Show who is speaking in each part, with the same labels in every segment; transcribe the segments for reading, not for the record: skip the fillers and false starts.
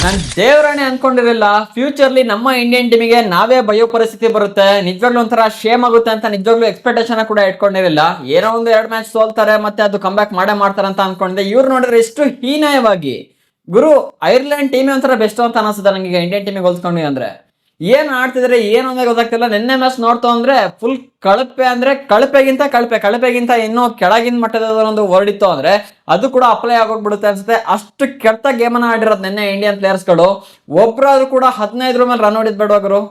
Speaker 1: ನಾನು ದೇವರಾಣೆ ಅನ್ಕೊಂಡಿರಲಿಲ್ಲ ಫ್ಯೂಚರ್ಲಿ ನಮ್ಮ ಇಂಡಿಯನ್ ಟೀಮಿಗೆ ನಾವೇ ಬಯೋ ಪರಿಸ್ಥಿತಿ ಬರುತ್ತೆ, ನಿಜವಾಗ್ಲೂ ಒಂಥರ ಶೇಮ್ ಆಗುತ್ತೆ ಅಂತ ನಿಜವಾಗ್ಲೂ ಎಕ್ಸ್ಪೆಕ್ಟೇಷನ್ ಕೂಡ ಇಟ್ಕೊಂಡಿರಲಿಲ್ಲ. ಏನೋ ಒಂದು 2 ಮ್ಯಾಚ್ ಸೋಲ್ತಾರೆ ಮತ್ತೆ ಅದು ಕಂಬ್ಯಾಕ್ ಮಾಡೇ ಮಾಡ್ತಾರೆ ಅಂತ ಅನ್ಕೊಂಡಿದ್ದೆ. ಇವ್ರು ನೋಡಿದ್ರೆ ಎಷ್ಟು ಹೀನಾಯವಾಗಿ ಗುರು ಐರ್ಲೆಂಡ್ ಟೀಮೇ ಒಂಥರ ಬೆಸ್ಟ್ ಅಂತ ಅನಿಸುತ್ತೆ ನನಗೆ ಇಂಡಿಯನ್ ಟೀಮಿಗೆ ಹೋಲ್ಸ್ಕೊಂಡ್ವಿ ಅಂದ್ರೆ. ಏನ್ ಆಡ್ತಿದ್ರೆ ಏನು ಅನ್ನೋ ಗೊತ್ತಾಗ್ತಿಲ್ಲ. ನಿನ್ನೆ ಮ್ಯಾಚ್ ನೋಡ್ತಾ ಅಂದ್ರೆ ಫುಲ್ ಕಳಪೆ, ಅಂದ್ರೆ ಕಳಪೆಗಿಂತ ಇನ್ನೂ ಕೆಳಗಿನ ಮಟ್ಟದ ಒಂದು ವರ್ಡ್ ಇತ್ತು ಅಂದ್ರೆ ಅದು ಕೂಡ ಅಪ್ಲೈ ಆಗೋಗ್ಬಿಡುತ್ತೆ ಅನ್ಸುತ್ತೆ. ಅಷ್ಟು ಕೆಟ್ಟ ಗೇಮನ್ನ ಆಡಿರೋದು ನಿನ್ನೆ ಇಂಡಿಯನ್ ಪ್ಲೇಯರ್ಸ್ಗಳು. ಒಬ್ರಾದ್ರೂ ಕೂಡ 15 ಮೇಲೆ ರನ್ ಹೊಡಿದ್ ಬೇಡವಾಗರು.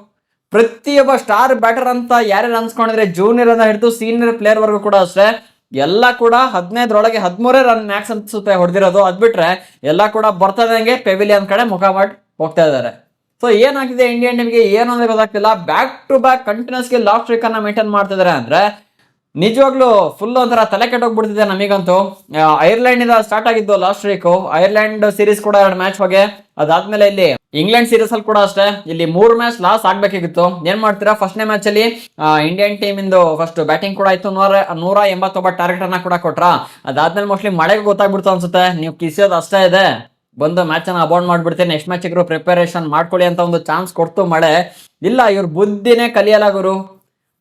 Speaker 1: ಪ್ರತಿಯೊಬ್ಬ ಸ್ಟಾರ್ ಬ್ಯಾಟರ್ ಅಂತ ಯಾರ್ಯಾರು ಅನ್ಸ್ಕೊಂಡಿದ್ರೆ ಜೂನಿಯರ್ ಅಂತ ಹಿಡಿದು ಸೀನಿಯರ್ ಪ್ಲೇಯರ್ ವರ್ಗು ಕೂಡ ಅಷ್ಟೇ ಎಲ್ಲ ಕೂಡ 15ರೊಳಗೆ 13 ರನ್ ಮ್ಯಾಕ್ಸ್ ಅನ್ಸುತ್ತೆ ಹೊಡೆದಿರೋದು. ಅದ್ಬಿಟ್ರೆ ಎಲ್ಲ ಕೂಡ ಬರ್ತದಂಗೆ ಪೆವಿಲಿಯನ್ ಕಡೆ ಮುಖ ಮಾಡಿ ಹೋಗ್ತಾ ಇದ್ದಾರೆ. ಸೊ ಏನಾಗಿದೆ ಇಂಡಿಯನ್ ಟೀಮ್ಗೆ ಏನು ಅಂದ್ರೆ ಗೊತ್ತಾಗ್ತಿಲ್ಲ. ಬ್ಯಾಕ್ ಟು ಬ್ಯಾಕ್ ಕಂಟಿನ್ಯೂಸ್ಗೆ ಲಾಸ್ಟ್ ಸ್ಟ್ರೀಕ್ ಅನ್ನ ಮೇಂಟೈನ್ ಮಾಡ್ತಿದ್ದಾರೆ ಅಂದ್ರೆ ನಿಜವಾಗ್ಲೂ ಫುಲ್ ಒಂಥರ ತಲೆ ಕೆಟ್ಟೋಗ್ಬಿಡ್ತಿದೆ ನಮಗಂತೂ. ಐರ್ಲೆಂಡ್ ಇಂದ ಸ್ಟಾರ್ಟ್ ಆಗಿದ್ದು ಲಾಸ್ಟ್ ಸ್ಟ್ರೀಕ್. ಐರ್ಲೆಂಡ್ ಸೀರೀಸ್ ಕೂಡ 2 ಮ್ಯಾಚ್ ಹೋಗಿ ಅದಾದ್ಮೇಲೆ ಇಲ್ಲಿ ಇಂಗ್ಲೆಂಡ್ ಸೀರೀಸ್ ಅಲ್ಲಿ ಕೂಡ ಅಷ್ಟೇ ಇಲ್ಲಿ 3 ಮ್ಯಾಚ್ ಲಾಸ್ ಆಗ್ಬೇಕಾಗಿತ್ತು. ಏನ್ ಮಾಡ್ತೀರಾ, ಫಸ್ಟ್ನೇ ಮ್ಯಾಚ್ ಅಲ್ಲಿ ಇಂಡಿಯನ್ ಟೀಮ್ ಇಂದು ಫಸ್ಟ್ ಬ್ಯಾಟಿಂಗ್ ಕೂಡ ಇತ್ತು, 189 ಟಾರ್ಗೆಟ್ ಅನ್ನ ಕೂಡ ಕೊಟ್ರ. ಅದಾದ್ಮೇಲೆ ಮೋಸ್ಟ್ಲಿ ಮಳೆಗೆ ಗೊತ್ತಾಗ್ಬಿಡ್ತು ಅನ್ಸುತ್ತೆ, ನೀವು ಕಿಸಿಯೋದು ಅಷ್ಟೇ ಇದೆ, ಬಂದು ಮ್ಯಾಚ್ ಅನ್ನ ಅಬೌಂಡ್ ಮಾಡ್ಬಿಡ್ತೀನಿ, ನೆಕ್ಸ್ಟ್ ಮ್ಯಾಚ್ ಪ್ರಿಪರೇಷನ್ ಮಾಡ್ಕೊಳ್ಳಿ ಅಂತ ಒಂದು ಚಾನ್ಸ್ ಕೊಡ್ತು ಮಳೆ. ಇಲ್ಲ ಇವ್ರ ಬುದ್ಧಿನೇ ಕಲಿಯಲ್ಲ ಗುರು.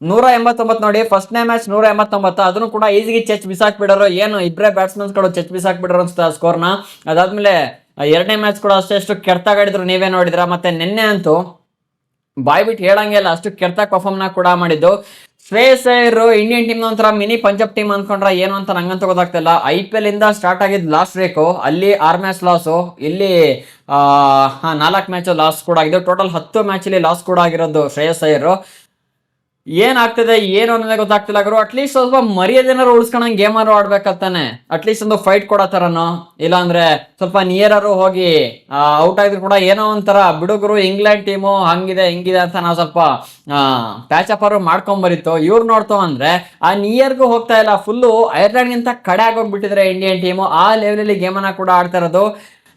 Speaker 1: 189 ನೋಡಿ, ಫಸ್ಟ್ನೇ ಮ್ಯಾಚ್ 189, ಅದನ್ನು ಕೂಡ ಈಸಿಗೆ ಚೆಚ್ ಬಿಸಾಕ್ಬಿಡೋರು. ಏನು ಇಬ್ಬರೇ ಬ್ಯಾಟ್ಸ್ಮನ್ಸ್ಗಳು ಚೆಚ್ ಬಿಸಾಕ್ಬಿಡೋರು ಅನ್ಸುತ್ತೆ ಆ ಸ್ಕೋರ್ನ. ಅದಾದ್ಮೇಲೆ 2ನೇ ಮ್ಯಾಚ್ ಕೂಡ ಅಷ್ಟೇ ಎಷ್ಟು ಕೆಡ್ತಾಗಾಡಿದ್ರು ನೀವೇ ನೋಡಿದ್ರ. ಮತ್ತೆ ನಿನ್ನೆ ಅಂತೂ ಬಾಯ್ ಬಿಟ್ಟು ಹೇಳಂಗೆ ಇಲ್ಲ, ಅಷ್ಟು ಕೆಡ್ತಾಗ ಪರ್ಫಾರ್ಮ್ ಕೂಡ ಮಾಡಿದ್ದು. ಶ್ರೇಯಸ್ ಅಯ್ಯರ್ ಇಂಡಿಯನ್ ಟೀಮ್ ಒಂಥರ ಮಿನಿ ಪಂಜಾಬ್ ಟೀಮ್ ಅನ್ಕೊಂಡ್ರ ಏನು ಅಂತ ನಂಗಂತೂ ಗೊತ್ತಾಗ್ತಿಲ್ಲ. IPL ಇಂದ ಸ್ಟಾರ್ಟ್ ಆಗಿದ್ದು ಲಾಸ್ಟ್ ವೀಕ್ ಅಲ್ಲಿ 6 ಮ್ಯಾಚ್ ಲಾಸು, ಇಲ್ಲಿ 4 ಮ್ಯಾಚ್ ಲಾಸ್ ಕೂಡ ಆಗಿದೆ. ಟೋಟಲ್ 10 ಮ್ಯಾಚ್ ಅಲ್ಲಿ ಲಾಸ್ ಕೂಡ ಆಗಿರೋದು ಶ್ರೇಯಸ್ ಅಯ್ಯರ್. ಏನಾಗ್ತದೆ ಏನು ಅನ್ನೋದೇ ಗೊತ್ತಾಗ್ತಿಲ್ಲ ಗುರು. ಅಟ್ಲೀಸ್ಟ್ ಸ್ವಲ್ಪ ಮರ್ಯಾದೆನಾರು ಉಳಿಸ್ಕೊಂಡಂಗೆ ಗೇಮಾರು ಆಡ್ಬೇಕಂತಾನೆ, ಅಟ್ಲೀಸ್ಟ್ ಒಂದು ಫೈಟ್ ಕೊಡೋ ಥರನೋ, ಇಲ್ಲಾಂದ್ರೆ ಸ್ವಲ್ಪ ನಿಯರಾರು ಹೋಗಿ ಔಟ್ ಆಗಿದ್ರು ಕೂಡ ಏನೋ ಒಂಥರ ಬಿಡುಗರು ಇಂಗ್ಲೆಂಡ್ ಟೀಮು ಹಂಗಿದೆ ಹಿಂಗಿದೆ ಅಂತ ನಾವು ಸ್ವಲ್ಪ ಪ್ಯಾಚ್ ಅಪ್ ಅವರು ಮಾಡ್ಕೊಂಬರಿತ್ತು. ಇವ್ರು ನೋಡ್ತಾವ ಅಂದ್ರೆ ಆ ನಿಯರ್ಗೂ ಹೋಗ್ತಾ ಇಲ್ಲ, ಫುಲ್ಲು ಐರ್ಲೆಂಡ್ಗಿಂತ ಕಡೆ ಆಗೋಗ್ಬಿಟ್ಟಿದ್ರೆ ಇಂಡಿಯನ್ ಟೀಮು. ಆ ಲೆವೆಲಲ್ಲಿ ಗೇಮನ್ನ ಕೂಡ ಆಡ್ತಾ ಇರೋದು.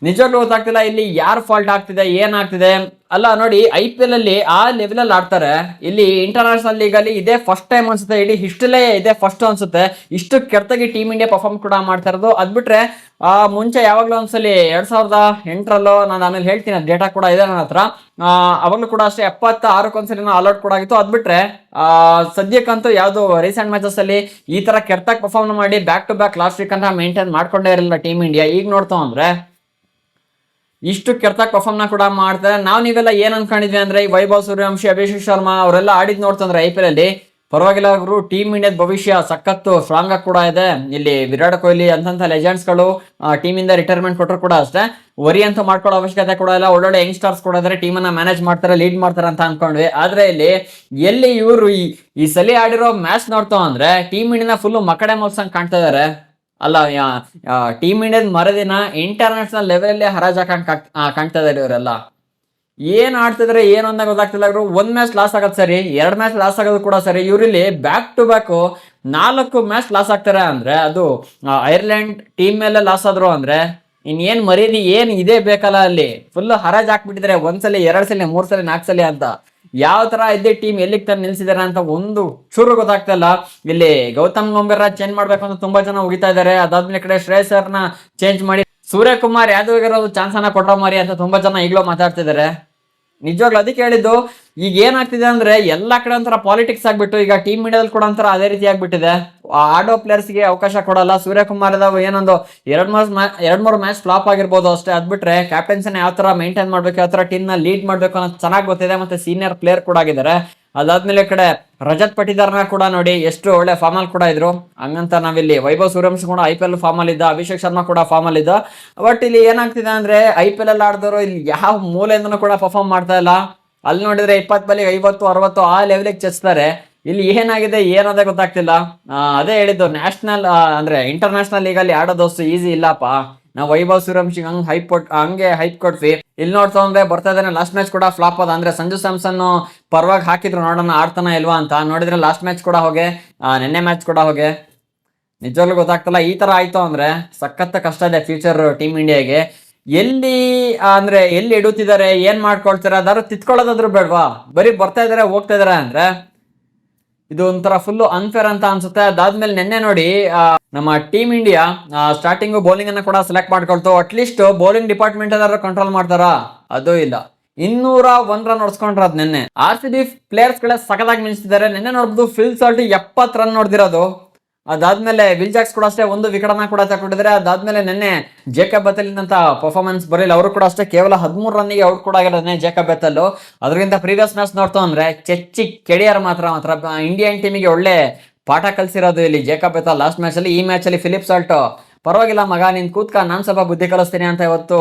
Speaker 1: ನಿಜವಾಗ್ಲೂ ಗೊತ್ತಾಗ್ತಿಲ್ಲ ಇಲ್ಲಿ ಯಾರು ಫಾಲ್ಟ್ ಆಗ್ತಿದೆ ಏನಾಗ್ತಿದೆ. ಅಲ್ಲ ನೋಡಿ, IPL ಅಲ್ಲಿ ಆ ಲೆವೆಲಲ್ಲಿ ಆಡ್ತಾರೆ, ಇಲ್ಲಿ ಇಂಟರ್ನ್ಯಾಷನಲ್ ಲೀಗ್ ಅಲ್ಲಿ ಇದೇ ಫಸ್ಟ್ ಟೈಮ್ ಅನ್ಸುತ್ತೆ, ಇಡೀ ಹಿಸ್ಟ್ರಿಲೇ ಇದೇ ಫಸ್ಟ್ ಅನ್ಸುತ್ತೆ ಇಷ್ಟು ಕೆಟ್ಟದಾಗಿ ಟೀಮ್ ಇಂಡಿಯಾ ಪರ್ಫಾರ್ಮ್ ಕೂಡ ಮಾಡ್ತಾ ಇರೋದು. ಅದ್ಬಿಟ್ರೆ ಮುಂಚೆ ಯಾವಾಗ್ಲೂ ಒಂದ್ಸಲಿ 2008ರಲ್ಲೋ, ನಾನು ಆಮೇಲೆ ಹೇಳ್ತೀನಿ ಡೇಟಾ ಕೂಡ ಇದೆ ನನ್ನ ಹತ್ರ, ಅವಾಗ್ಲೂ ಕೂಡ ಅಷ್ಟೇ 76 ಒಂದ್ಸಲಿ ಅಲೌಟ್ ಕೂಡ ಆಗಿತ್ತು. ಅದ್ಬಿಟ್ರೆ ಸದ್ಯಕ್ಕಂತೂ ಯಾವ್ದು ರೀಸೆಂಟ್ ಮ್ಯಾಚಸ್ ಅಲ್ಲಿ ಈ ತರ ಕೆಟ್ಟದಾಗಿ ಪರ್ಫಾರ್ಮ್ ಮಾಡಿ back to back last week ಅಂತ ಮೇಂಟೈನ್ ಮಾಡ್ಕೊಂಡೇ ಇರಲಿಲ್ಲ ಟೀಮ್ ಇಂಡಿಯಾ. ಈಗ ನೋಡ್ತಾವ ಅಂದ್ರೆ ಇಷ್ಟು ಕೆಟ್ಟಾಗ ಪರ್ಫಾರ್ಮ್ನ ಕೂಡ ಮಾಡ್ತಾರೆ. ನೀವೆಲ್ಲ ಏನ್ ಅನ್ಕೊಂಡಿದ್ವಿ ಅಂದ್ರೆ ಈ ವೈಭವ್ ಸೂರ್ಯವಂಶಿ, ಅಭಿಷೇಕ್ ಶರ್ಮಾ ಅವರೆಲ್ಲ ಆಡಿದ್ ನೋಡ್ತಂದ್ರೆ IPL ಅಲ್ಲಿ ಪರವಾಗಿಲ್ಲ ಅವರು, ಟೀಮ್ ಇಂಡಿಯಾದ ಭವಿಷ್ಯ ಸಖತ್ತು ಸ್ಟ್ರಾಂಗ್ ಆಗಿ ಕೂಡ ಇದೆ. ಇಲ್ಲಿ ವಿರಾಟ್ ಕೊಹ್ಲಿ ಅಂತಂತ ಲೆಜೆಂಡ್ಸ್ ಗಳು ಟೀಮ್ ಇಂದ ರಿಟೈರ್ಮೆಂಟ್ ಕೊಟ್ಟರು ಕೂಡ ಅಷ್ಟೇ ವರಿ ಅಂತ ಮಾಡ್ಕೊಳ್ಳೋ ಅವಶ್ಯಕತೆ ಕೂಡ ಇಲ್ಲ. ಒಳ್ಳೊಳ್ಳೆ ಯಂಗ್ಸ್ಟರ್ಸ್ ಕೂಡ ಇದ್ರೆ ಟೀಮ್ ಅನ್ನ ಮ್ಯಾನೇಜ್ ಮಾಡ್ತಾರೆ, ಲೀಡ್ ಮಾಡ್ತಾರೆ ಅಂತ ಅನ್ಕೊಂಡ್ವಿ. ಆದ್ರೆ ಎಲ್ಲಿ ಇವರು ಈ ಸಲ ಆಡಿರೋ ಮ್ಯಾಚ್ ನೋಡ್ತಾವ ಅಂದ್ರೆ ಟೀಮ್ ಇಂಡಿಯಾನ ಫುಲ್ ಮಕಡೆ ಮೋಲ್ಸಂಗ್ ಕಾಣ್ತಾ ಇದಾರೆ. ಅಲ್ಲ ಟೀಮ್ ಇಂಡಿಯಾದ ಮರದಿನ ಇಂಟರ್ನ್ಯಾಷನಲ್ ಲೆವೆಲ್ ಹರಾಜಾಕಂಡ್ ಕಾಣ್ತಾ ಇದಾರೆ ಇವರೆಲ್ಲ. ಏನ್ ಆಡ್ತಿದ್ರೆ ಏನು ಅಂತ ಗೊತ್ತಾಗ್ತಿಲ್ಲ. 1 ಮ್ಯಾಚ್ ಲಾಸ್ ಆಗೋದು ಸರಿ, 2 ಮ್ಯಾಚ್ ಲಾಸ್ ಆಗೋದು ಕೂಡ ಸರಿ, ಇವರಲ್ಲಿ back to back 4 match loss ಆಗ್ತಾರೆ ಅಂದ್ರೆ ಅದು ಐರ್ಲೆಂಡ್ ಟೀಮ್ ಮೇಲೆ ಲಾಸ್ ಆದ್ರು ಅಂದ್ರೆ ಇನ್ನೇನ್ ಮರ್ಯಾದೆ ಏನ್ ಇದೇ ಬೇಕಲ್ಲ. ಅಲ್ಲಿ ಫುಲ್ ಹರಾಜ್ ಹಾಕ್ಬಿಟ್ಟಿದ್ರೆ 1 ಸಲ 2 ಸಲ 3 ಸಲ 4 ಸಲ ಅಂತ. ಯಾವ ತರ ಇದ್ದೇ ಟೀಮ್ ಎಲ್ಲಿಗೆ ತಂದು ನಿಲ್ಸಿದಾರೆ ಅಂತ ಒಂದು ಚೂರು ಗೊತ್ತಾಗ್ತಾ ಇಲ್ಲ. ಇಲ್ಲಿ ಗೌತಮ್ ಗಂಭೀರ್ ಚೇಂಜ್ ಮಾಡ್ಬೇಕು ಅಂತ ತುಂಬಾ ಜನ ಹೋಗಿತಾ ಇದಾರೆ. ಅದಾದ್ಮೇಲೆ ಕಡೆ ಶ್ರೇಯಸ್ ಅಯ್ಯರ್ನ ಚೇಂಜ್ ಮಾಡಿ ಸೂರ್ಯಕುಮಾರ್ ಯಾದವ್ ಚಾನ್ಸ್ ಅನ್ನ ಕೊಟ್ಟ ಮಾರಿ ಅಂತ ತುಂಬಾ ಜನ ಈಗಲೂ ಮಾತಾಡ್ತಿದ್ದಾರೆ. ನಿಜವಾಗ್ಲೂ ಅದಕ್ಕೆ ಹೇಳಿದ್ದು, ಈಗ ಏನಾಗ್ತಿದೆ ಅಂದ್ರೆ ಎಲ್ಲಾ ಕಡೆ ಒಂಥರ ಪಾಲಿಟಿಕ್ಸ್ ಆಗ್ಬಿಟ್ಟು ಈಗ ಟೀಮ್ ಇಂಡಿಯಾದಲ್ಲಿ ಕೂಡ ಒಂಥರ ಅದೇ ರೀತಿ ಆಗ್ಬಿಟ್ಟಿದೆ. ಆಡೋ ಪ್ಲೇಯರ್ಸ್ಗೆ ಅವಕಾಶ ಕೊಡಲ್ಲ. ಸೂರ್ಯಕುಮಾರ್ ಏನೊಂದು 2-3 ಮ್ಯಾಚ್ ಫ್ಲಾಪ್ ಆಗಿರ್ಬೋದು ಅಷ್ಟೇ. ಅದ್ಬಿಟ್ರೆ ಕ್ಯಾಪ್ಟನ್ಸಿನ ಯಾವ ತರ ಮೇಂಟೈನ್ ಮಾಡ್ಬೇಕು, ಯಾವ ತರ ಟೀಮ್ ನ ಲೀಡ್ ಮಾಡ್ಬೇಕು ಅನ್ನೋದು ಚೆನ್ನಾಗಿ ಗೊತ್ತಿದೆ. ಮತ್ತೆ ಸೀನಿಯರ್ ಪ್ಲೇಯರ್ ಕೂಡ ಆಗಿದ್ದಾರೆ. ಅದಾದ್ಮೇಲೆ ಕಡೆ ರಜತ್ ಪಟಿದಾರ್ನ ಕೂಡ ನೋಡಿ ಎಷ್ಟು ಒಳ್ಳೆ ಫಾರ್ಮ್ ಅಲ್ಲಿ ಕೂಡ ಇದ್ರು. ಹಂಗಂತ ನಾವಿಲ್ಲಿ ವೈಭವ್ ಸೂರ್ಯವಂಶಿ ಕೂಡ IPL ಫಾರ್ಮ್ ಅಲ್ಲಿ ಇದ್ದ, ಅಭಿಷೇಕ್ ಶರ್ಮಾ ಕೂಡ ಫಾರ್ಮ್ ಅಲ್ಲಿ ಇದ್ದ. ಬಟ್ ಇಲ್ಲಿ ಏನಾಗ್ತಿದೆ ಅಂದ್ರೆ IPL ಅಲ್ಲಿ ಆಡಿದವರು ಇಲ್ಲಿ ಯಾವ ಮೂಲೆಯಿಂದನೂ ಕೂಡ ಪರ್ಫಾರ್ಮ್ ಮಾಡ್ತಾ ಇಲ್ಲ. ಅಲ್ಲಿ ನೋಡಿದ್ರೆ 20 ಬಾಲಿಗೆ 50-60 ಆ ಲೆವೆಲಿಗೆ ಚೆಚ್ತಾರೆ. ಇಲ್ಲಿ ಏನಾಗಿದೆ ಏನೋದೇ ಗೊತ್ತಾಗ್ತಿಲ್ಲ. ಅದೇ ಹೇಳಿದ್ದು, ನ್ಯಾಷನಲ್ ಅಂದ್ರೆ ಇಂಟರ್ನ್ಯಾಷನಲ್ ಲೀಗ್ ಅಲ್ಲಿ ಆಡೋದಷ್ಟು ಈಸಿ ಇಲ್ಲಪ್ಪ. ನಾವು ವೈಭವ್ ಸೂರ್ಯವಂಶಿ ಹಂಗೆ ಹೈಪ್ ಕೊಟ್ವಿ. ಇಲ್ಲಿ ನೋಡ್ತಾ ಅಂದ್ರೆ ಬರ್ತಾ ಇದ್ದಾನೆ. ಲಾಸ್ಟ್ ಮ್ಯಾಚ್ ಕೂಡ ಫ್ಲಾಪ್ ಅದ ಅಂದ್ರೆ ಸಂಜು ಸ್ಯಾಮ್ಸನ್ ಪರವಾಗಿ ಹಾಕಿದ್ರು, ನೋಡೋಣ ಆಡ್ತಾನ ಇಲ್ವಾ ಅಂತ. ನೋಡಿದ್ರೆ ಲಾಸ್ಟ್ ಮ್ಯಾಚ್ ಕೂಡ ಹೋಗಿ, ನಿನ್ನೆ ಮ್ಯಾಚ್ ಕೂಡ ಹೋಗಿ. ನಿಜವಾಗ್ಲೂ ಗೊತ್ತಾಗ್ತಲ್ಲ. ಈ ತರ ಆಯ್ತು ಅಂದ್ರೆ ಸಖತ್ ಕಷ್ಟ ಇದೆ ಫ್ಯೂಚರ್ ಟೀಮ್ ಇಂಡಿಯಾಗೆ. ಎಲ್ಲಿ ಇಡುತ್ತಿದ್ದಾರೆ, ಏನ್ ಮಾಡ್ಕೊಳ್ತಾರೆ, ಅದಾದ್ರು ತಿತ್ಕೊಳ್ಳೋದಾದ್ರು ಬೇಡವಾ? ಬರೀ ಬರ್ತಾ ಇದಾರೆ ಹೋಗ್ತಾ ಇದಾರೆ ಅಂದ್ರೆ ಇದು ಒಂಥರ ಫುಲ್ ಅನ್ಫೇರ್ ಅಂತ ಅನ್ಸುತ್ತೆ. ಅದಾದ್ಮೇಲೆ ನಿನ್ನೆ ನೋಡಿ ನಮ್ಮ ಟೀಮ್ ಇಂಡಿಯಾ ಸ್ಟಾರ್ಟಿಂಗ್ ಬೌಲಿಂಗ್ ಅನ್ನ ಕೂಡ ಸೆಲೆಕ್ಟ್ ಮಾಡ್ಕೊಳ್ತು. ಅಟ್ಲೀಸ್ಟ್ ಬೌಲಿಂಗ್ ಡಿಪಾರ್ಟ್ಮೆಂಟ್ ಏನಾದ್ರು ಕಂಟ್ರೋಲ್ ಮಾಡ್ತಾರಾ? ಅದು ಇಲ್ಲ. 201 ರನ್ ಹೊಡ್ಸ್ಕೊಂಡ್ರ ಅದ್ ನಿನ್ನೆ. RCB ಪ್ಲೇಯರ್ಸ್ ಗಳೇ ಸಖತ್ತಾಗಿ ಮಿಂಚಿದ್ದಾರೆ. ನಿನ್ನೆ ನೋಡ್ಬೋದು ಫಿಲ್ ಸಾಲ್ಟ್ 70 ರನ್ ನೋಡ್ದಿರೋದು. ಅದಾದ್ಮೇಲೆ ವಿಲ್ ಜಾಕ್ಸ್ ಕೂಡ ಅಷ್ಟೇ 1 ವಿಕೆಟ್ ಅನ್ನ ಕೂಡ ತಗೊಂಡಿದ್ದಾರೆ. ಅದಾದ್ಮೇಲೆ ನಿನ್ನೆ ಜೇಕಬ್ ಬೆಥೆಲ್ ಅಂತ ಪರ್ಫಾರ್ಮೆನ್ಸ್ ಬರಲಿಲ್ಲ. ಅವರು ಕೂಡ ಅಷ್ಟೇ ಕೇವಲ 13 ರನ್ನಿಗೆ ಔಟ್ ಕೂಡ ಆಗಿರೋದನ್ನೇ ಜೇಕಬ್ ಬೆಥೆಲ್. ಅದಕ್ಕಿಂತ ಪ್ರೀವಿಯಸ್ ಮ್ಯಾಚ್ ನೋಡ್ತು ಅಂದ್ರೆ ಚೆಚ್ಚಿ ಕೆಡಿಯರ್ ಮಾತ್ರ ಇಂಡಿಯನ್ ಟೀಮಿಗೆ ಒಳ್ಳೆ ಪಾಠ ಕಲಿಸಿರೋದು ಇಲ್ಲಿ ಜೇಕಬ್ ಬೆಥೆಲ್ ಲಾಸ್ಟ್ ಮ್ಯಾಚ್ ಅಲ್ಲಿ. ಈ ಮ್ಯಾಚ್ ಅಲ್ಲಿ ಫಿಲಿಪ್ ಸಾಲ್ಟ್ ಪರವಾಗಿಲ್ಲ ಮಗ, ನೀನ್ ಕೂತ್ಕ, ನಾನ್ ಸ್ವಲ್ಪ ಬುದ್ಧಿ ಕಲಿಸ್ತೀನಿ ಅಂತ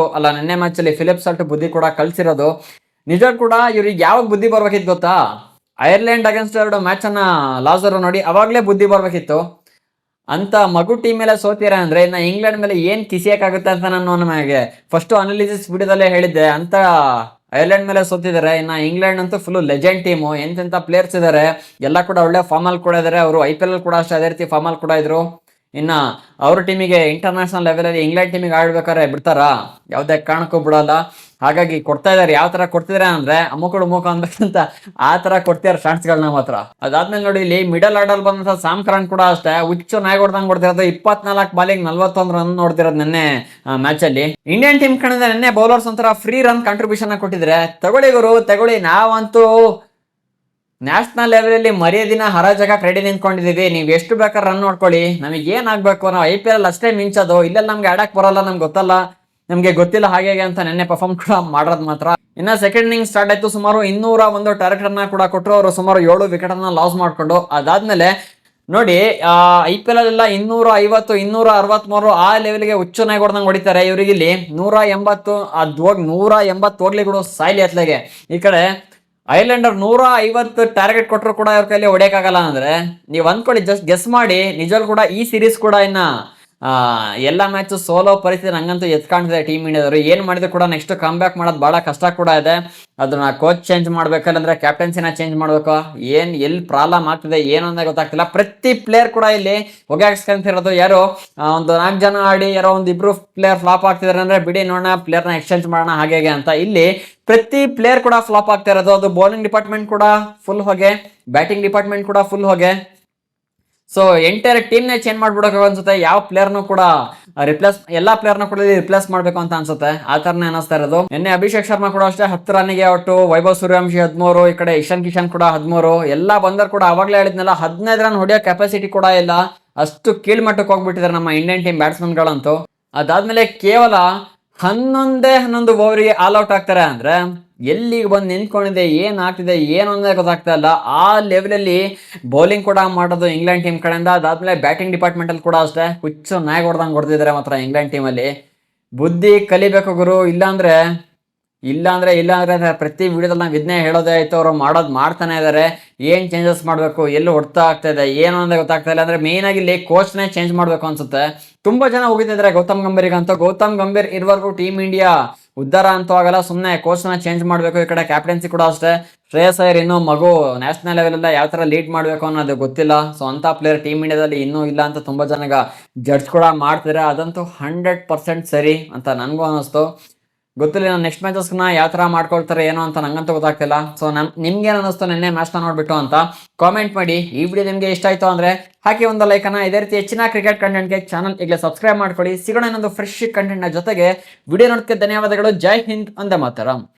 Speaker 1: ನಿನ್ನೆ ಮ್ಯಾಚ್ ಅಲ್ಲಿ ಫಿಲಿಪ್ ಸಾಲ್ಟ್ ಬುದ್ಧಿ ಕೂಡ ಕಲಿಸಿರೋದು. ನಿಜ ಕೂಡ ಇವ್ರಿಗೆ ಯಾವಾಗ ಬುದ್ಧಿ ಬರ್ಬೇಕಿತ್ತು ಗೊತ್ತಾ? ಐರ್ಲೆಂಡ್ ಅಗೇನ್ಸ್ಟ್ 2 ಮ್ಯಾಚ್ ಅನ್ನ ಲಾಸರ್ ನೋಡಿ ಅವಾಗ್ಲೇ ಬುದ್ಧಿ ಬರ್ಬೇಕಿತ್ತು. ಅಂತ ಮಗು ಟೀಮ್ ಮೇಲೆ ಸೋತೀರ ಅಂದ್ರೆ ಇನ್ನ ಇಂಗ್ಲೆಂಡ್ ಮೇಲೆ ಏನ್ ಕಿಸಿಯಕ್ಕಾಗುತ್ತೆ ಅಂತ ನಾನು ನಮಗೆ ಫಸ್ಟ್ ಅನಾಲಿಸಿಸ್ ವಿಡಿಯೋದಲ್ಲೇ ಹೇಳಿದ್ದೆ. ಅಂತ ಐರ್ಲೆಂಡ್ ಮೇಲೆ ಸೋತಿದ್ದಾರೆ. ಇನ್ನ ಇಂಗ್ಲೆಂಡ್ ಅಂತೂ ಫುಲ್ ಲೆಜೆಂಡ್ ಟೀಮು, ಎಂತೆಂತ ಪ್ಲೇಯರ್ಸ್ ಇದಾರೆ, ಎಲ್ಲ ಕೂಡ ಒಳ್ಳೆ ಫಾರ್ಮ್ ಅಲ್ಲಿ ಕೂಡ ಇದಾರೆ. ಅವರು IPL ಕೂಡ ಅಷ್ಟೇ ಅದೇ ರೀತಿ ಫಾರ್ಮ್ ಅಲ್ಲಿ ಕೂಡ ಇದ್ರು. ಇನ್ನ ಅವ್ರ ಟೀಮಿಗೆ ಇಂಟರ್ನ್ಯಾಷನಲ್ ಲೆವೆಲ್ ಅಲ್ಲಿ ಇಂಗ್ಲೆಂಡ್ ಟೀಮಿಗೆ ಆಡ್ಬೇಕಾದ್ರೆ ಬಿಡ್ತಾರಾ? ಯಾವ್ದೇ ಕಾರಣಕ್ಕೂ ಬಿಡಲ್ಲ. ಹಾಗಾಗಿ ಕೊಡ್ತಾ ಇದಾರೆ. ಯಾವ ತರ ಕೊಡ್ತಿದಾರೆ ಅಂದ್ರೆ ಅಮ್ಮುಕಡು ಮೂಕ ಅನ್ಬೇಕಂತ ಆ ತರ ಕೊಡ್ತಿದಾರೆ ಚಾನ್ಸ್ ಗಳನ್ನ ಮಾತ್ರ. ಅದಾದ್ಮೇಲೆ ನೋಡಿ ಇಲ್ಲಿ ಮಿಡಲ್ ಆರ್ಡರ್ ಬಂದಂತ ಸಾಮ್ ಕರಣ್ ಕೂಡ ಅಷ್ಟೇ ಹುಚ್ಚು ನಾಯಿ ಹೊಡ್ದಂಗ್ ಕೊಡ್ತಿರೋದು. 24 ಬಾಲಿಂಗ್ 41 ರನ್ ನೋಡ್ತಿರೋದು ನಿನ್ನೆ ಮ್ಯಾಚ್ ಅಲ್ಲಿ. ಇಂಡಿಯನ್ ಟೀಮ್ ಕಡೆಯಿಂದ ನಿನ್ನೆ ಬೌಲರ್ಸ್ ಒಂಥರ ಫ್ರೀ ರನ್ ಕಾಂಟ್ರಿಬ್ಯೂಷನ್ ಕೊಟ್ಟಿದ್ರೆ ತಗೊಳ್ಳಿ ಗುರು ತಗೊಳ್ಳಿ, ನಾವಂತೂ ನ್ಯಾಷನಲ್ ಲೆವೆಲ್ ಅಲ್ಲಿ ಮರ್ಯಾದಿನ ಹರಾಜಾಗ ರೆಡಿ ನಿಂತ್ಕೊಂಡಿದೀವಿ. ನೀವ್ ಎಷ್ಟು ಬೇಕಾದ್ರೆ ರನ್ ನೋಡ್ಕೊಳ್ಳಿ, ನಮಗೆ ಏನ್ ಆಗ್ಬೇಕು, ನಾವು IPL ಅಷ್ಟೇ ಮಿಂಚೋದು, ಇಲ್ಲೆಲ್ಲ ನಮ್ಗೆ ಆಡಕ್ ಬರಲ್ಲ, ನಮ್ಗೆ ಗೊತ್ತಲ್ಲ, ನಮ್ಗೆ ಗೊತ್ತಿಲ್ಲ ಹಾಗೆ ಅಂತ ನೆನ್ನೆ ಪರ್ಫಾರ್ಮ್ ಕೂಡ ಮಾಡೋದ್ ಮಾತ್ರ. ಇನ್ನ ಸೆಕೆಂಡ್ ಇನ್ನಿಂಗ್ ಸ್ಟಾರ್ಟ್ ಆಯ್ತು. ಸುಮಾರು 201 ಟಾರ್ಗೆಟ್ ಅನ್ನ ಕೂಡ ಕೊಟ್ಟರು. ಅವರು ಸುಮಾರು 7 ವಿಕೆಟ್ ಅನ್ನ ಲಾಸ್ ಮಾಡ್ಕೊಂಡು. ಅದಾದ್ಮೇಲೆ ನೋಡಿ IPL ಅಲ್ಲೆಲ್ಲ 250 263 ಆ ಲೆವೆಲ್ಗೆ ಹುಚ್ಚನಾಗಿ ಹೊಡೆದಂಗೆ ಹೊಡಿತಾರೆ. ಇವ್ರಿಗೆ ಇಲ್ಲಿ 180 ಅದ್ ಹೋಗಿ 180 ಹೋಗ್ಲಿ ಕೂಡ ಸಾಯ್ಲಿ ಅತ್ಲೆಗೆ. ಈ ಕಡೆ ಐರ್ಲೆಂಡರ್ 150 ಟಾರ್ಗೆಟ್ ಕೊಟ್ಟರು ಕೂಡ ಅವ್ರ ಕೈಲಿ ಹೊಡೆಯಕ್ಕಾಗಲ್ಲ ಅಂದ್ರೆ ನೀವು ಅಂದ್ಕೊಳ್ಳಿ, ಜಸ್ಟ್ ಗೆಸ್ ಮಾಡಿ. ನಿಜವಾಗ್ಲೂ ಕೂಡ ಈ ಸೀರೀಸ್ ಕೂಡ ಇನ್ನ ಎಲ್ಲ ಮ್ಯಾಚ್ ಸೋಲೋ ಪರಿಸ್ಥಿತಿ ನಂಗಂತೂ ಎತ್ಕಾಣ್ತಿದೆ ಟೀಮ್ ಇಂಡಿಯಾದವರು. ಏನ್ ಮಾಡಿದ್ರು ಕೂಡ ನೆಕ್ಸ್ಟ್ ಕಮ್ ಬ್ಯಾಕ್ ಮಾಡೋದು ಬಹಳ ಕಷ್ಟ ಕೂಡ ಇದೆ. ಅದನ್ನ ಕೋಚ್ ಚೇಂಜ್ ಮಾಡ್ಬೇಕಂದ್ರೆ ಕ್ಯಾಪ್ಟನ್ಸಿನ ಚೇಂಜ್ ಮಾಡ್ಬೇಕು. ಎಲ್ಲಿ ಪ್ರಾಬ್ಲಮ್ ಆಗ್ತಿದೆ ಏನು ಅಂತ ಗೊತ್ತಾಗ್ತಿಲ್ಲ. ಪ್ರತಿ ಪ್ಲೇಯರ್ ಕೂಡ ಇಲ್ಲಿ ಹೊಗೆ ಹಾಕ್ಸ್ಕೊಂತಿರೋದು. ಯಾರು ಒಂದು 4 ಜನ ಆಡಿ ಯಾರೋ ಒಂದು 2 ಪ್ಲೇಯರ್ ಫ್ಲಾಪ್ ಆಗ್ತಿದಾರೆ ಅಂದ್ರೆ ಬಿಡಿ ನೋಡೋಣ, ಪ್ಲೇಯರ್ನ ಎಕ್ಸ್ಚೇಂಜ್ ಮಾಡೋಣ ಹಾಗೆ ಅಂತ. ಇಲ್ಲಿ ಪ್ರತಿ ಪ್ಲೇಯರ್ ಕೂಡ ಫ್ಲಾಪ್ ಆಗ್ತಾ ಇರೋದು. ಅದು ಬೌಲಿಂಗ್ ಡಿಪಾರ್ಟ್ಮೆಂಟ್ ಕೂಡ ಫುಲ್ ಹೊಗೆ, ಬ್ಯಾಟಿಂಗ್ ಡಿಪಾರ್ಟ್ಮೆಂಟ್ ಕೂಡ ಫುಲ್ ಹೊಗೆ. ಸೊ ಎಂಟೈರ್ ಟೀಮ್ ನೇ ಚೇಂಜ್ ಮಾಡ್ಬಿಡೋಕೆ ಅನ್ಸುತ್ತೆ. ಯಾವ ಪ್ಲೇಯರ್ನು ಕೂಡ ಎಲ್ಲಾ ಪ್ಲೇಯರ್ನ ಕೂಡ ರಿಪ್ಲೇಸ್ ಮಾಡ್ಬೇಕು ಅಂತ ಅನ್ಸುತ್ತೆ. ಆ ತರನೇ ಅನಿಸ್ತಾ ಇರೋದು. ನಿನ್ನೆ ಅಭಿಷೇಕ್ ಶರ್ಮಾ ಕೂಡ ಅಷ್ಟೇ 10 ರನ್ನಿಗೆ ಔಟು, ವೈಭವ್ ಸೂರ್ಯವಂಶಿ 13, ಈ ಕಡೆ ಇಶಾನ್ ಕಿಶನ್ ಕೂಡ 13. ಎಲ್ಲ ಬಂದರು ಕೂಡ ಅವಾಗ್ಲೇ ಹೇಳಿದ್ನಲ್ಲ 15 ರನ್ ಹೊಡೆಯೋ ಕೆಪಾಸಿಟಿ ಕೂಡ ಇಲ್ಲ. ಅಷ್ಟು ಕೀಳ್ಮಟ್ಟಕ್ಕೆ ಹೋಗ್ಬಿಟ್ಟಿದ್ದಾರೆ ನಮ್ಮ ಇಂಡಿಯನ್ ಟೀಮ್ ಬ್ಯಾಟ್ಸ್ಮನ್ ಗಳಂತೂ. ಅದಾದ್ಮೇಲೆ ಕೇವಲ 11 ಓವರಿಗೆ ಆಲ್ ಔಟ್ ಆಗ್ತಾರೆ ಅಂದ್ರೆ ಎಲ್ಲಿಗೆ ಬಂದು ನಿಂತ್ಕೊಂಡಿದೆ, ಏನ್ ಆಗ್ತಿದೆ ಏನು ಅನ್ನೋದೇ ಗೊತ್ತಾಗ್ತಾ ಇಲ್ಲ. ಆ ಲೆವೆಲ್ ಅಲ್ಲಿ ಬೌಲಿಂಗ್ ಕೂಡ ಮಾಡೋದು ಇಂಗ್ಲೆಂಡ್ ಟೀಮ್ ಕಡೆಯಿಂದ. ಅದಾದ್ಮೇಲೆ ಬ್ಯಾಟಿಂಗ್ ಡಿಪಾರ್ಟ್ಮೆಂಟ್ ಅಲ್ಲಿ ಕೂಡ ಅಷ್ಟೇ ಹುಚ್ಚು ನಾಯಿ ಹೊಡೆದಂಗೆ ಹೊಡೆದಿದ್ದಾರೆ ಮಾತ್ರ ಇಂಗ್ಲೆಂಡ್ ಟೀಮ್ ಅಲ್ಲಿ. ಬುದ್ಧಿ ಕಲಿಬೇಕು ಗುರು, ಇಲ್ಲಾಂದ್ರೆ ಪ್ರತಿ ವಿಡಿಯೋದಲ್ಲಿ ನಾವು ಇದನ್ನೇ ಹೇಳೋದೇ ಆಯ್ತು. ಅವರು ಮಾಡ್ತಾನೆ ಇದಾರೆ. ಏನ್ ಚೇಂಜಸ್ ಮಾಡ್ಬೇಕು, ಎಲ್ಲಿ ಹೊಡ್ತಾ ಆಗ್ತಾ ಇದೆ ಏನು ಅನ್ನೋದೇ ಗೊತ್ತಾಗ್ತಾ ಇಲ್ಲ. ಅಂದ್ರೆ ಮೇನ್ ಆಗಿ ಇಲ್ಲಿ ಕೋಚ್ನೇ ಚೇಂಜ್ ಮಾಡ್ಬೇಕು ಅನ್ಸುತ್ತೆ. ತುಂಬಾ ಜನ ಹೋಗಿದ್ದಾರೆ ಗೌತಮ್ ಗಂಭೀರ್ಗಂತೂ. ಗೌತಮ್ ಗಂಭೀರ್ ಇರುವರೆಗೂ ಟೀಮ್ ಇಂಡಿಯಾ ಉದ್ಧಾರ ಅಂತೂ ಆಗಲ್ಲ. ಸುಮ್ಮನೆ ಕೋಚ್ನ ಚೇಂಜ್ ಮಾಡಬೇಕು. ಈ ಕಡೆ ಕ್ಯಾಪ್ಟನ್ಸಿ ಕೂಡ ಅಷ್ಟೇ. ಶ್ರೇಯಸ್ ಅಯ್ಯರ್ ಇನ್ನೂ ಮಗು, ನ್ಯಾಷನಲ್ ಲೆವೆಲ್ ಎಲ್ಲ ಯಾವ ತರ ಲೀಡ್ ಮಾಡಬೇಕು ಅನ್ನೋದು ಗೊತ್ತಿಲ್ಲ. ಸೊ ಅಂತ ಪ್ಲೇಯರ್ ಟೀಮ್ ಇಂಡಿಯಾದಲ್ಲಿ ಇನ್ನೂ ಇಲ್ಲ ಅಂತ ತುಂಬಾ ಜನ ಜಡ್ಜ್ ಕೂಡ ಮಾಡ್ತಿದ್ದಾರೆ. ಅದಂತೂ 100% ಸರಿ ಅಂತ ನನಗೂ ಅನ್ನಿಸ್ತು. ಗೊತ್ತಿಲ್ಲ ನಾನು ನೆಕ್ಸ್ಟ್ ಮ್ಯಾಚಸ್ನ ಯಾವ ತರ ಮಾಡ್ಕೊಳ್ತಾರೆ ಏನೋ ಅಂತ ನಂಗಂತೂ ಗೊತ್ತಾಗ್ತಿಲ್ಲ. ಸೊ ನಿಮ್ಗೆ ಏನು ಅನ್ನಿಸ್ತು ನಿನ್ನೆ ಮ್ಯಾಚ್ನ ನೋಡ್ಬಿಟ್ಟು ಅಂತ ಕಾಮೆಂಟ್ ಮಾಡಿ. ಈ ವಿಡಿಯೋ ನಿಮಗೆ ಇಷ್ಟ ಆಯ್ತು ಅಂದ್ರೆ ಹಾಕಿ ಒಂದು ಲೈಕ್ ಅನ್ನ. ಇದೇ ರೀತಿ ಹೆಚ್ಚಿನ ಕ್ರಿಕೆಟ್ ಕಂಟೆಂಟ್ಗೆ ಚಾನಲ್ ಈಗಲೇ ಸಬ್ಸ್ಕ್ರೈಬ್ ಮಾಡ್ಕೊಳ್ಳಿ. ಸಿಗೋಣ ಇನ್ನೊಂದು ಫ್ರೆಶ್ ಕಂಟೆಂಟ್ ನ ಜೊತೆಗೆ. ವಿಡಿಯೋ ನೋಡೋದಕ್ಕೆ ಧನ್ಯವಾದಗಳು. ಜೈ ಹಿಂದ್, ಒಂದೇ ಮಾತರಂ.